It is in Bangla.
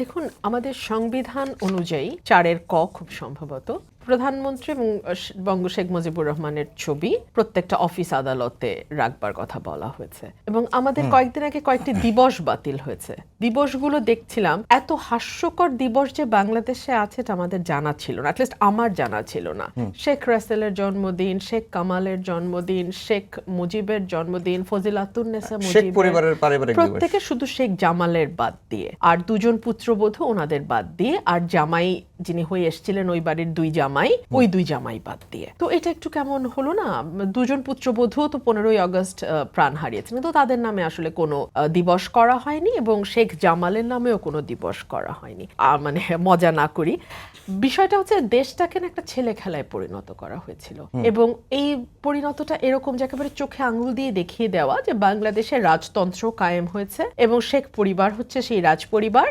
দেখুন, আমাদের সংবিধান অনুযায়ী 4 ক খুব সম্ভবত প্রধানমন্ত্রী এবং বঙ্গ শেখ মুজিবুর রহমানের ছবি প্রত্যেকটা অফিস আদালতে রাখবার কথা বলা হয়েছে, এবং আমাদের কয়েকদিন আগে কয়েকটি দিবস বাতিল হয়েছে। দিবসগুলো দেখছিলাম, এত হাস্যকর দিবস যে বাংলাদেশে আছে এটা আমাদের জানা ছিল না, অ্যাটলিস্ট আমার জানা ছিল না। শেখ রাসেলের জন্মদিন, শেখ কামালের জন্মদিন, শেখ মুজিবের জন্মদিন, ফজিলাতুন্নেসা মুজিবের, প্রত্যেকে শুধু শেখ জামালের বাদ দিয়ে, আর দুজন পুত্রবধূ ওনাদের বাদ দিয়ে, আর জামাই যিনি হয়ে এসেছিলেন ওই বাড়ির ওই দুই জামাই বাদ দিয়ে। তো এটা একটু কেমন হলো না? দুজন পুত্রবধূ তো 15ই আগস্ট প্রাণ হারিয়েছেন, তো তাদের নামে আসলে কোনো দিবস করা হয়নি, এবং শেখ জামালের নামেও কোনো দিবস করা হয়নি। মানে মজা না করি, বিষয়টা হচ্ছে দেশটাকে না একটা ছেলে খেলায় পরিণত করা হয়েছিল, এবং এই পরিণতটা এরকম যে একেবারে চোখে আঙুল দিয়ে দেখিয়ে দেওয়া যে বাংলাদেশের রাজতন্ত্র কায়েম হয়েছে এবং শেখ পরিবার হচ্ছে সেই রাজ পরিবার।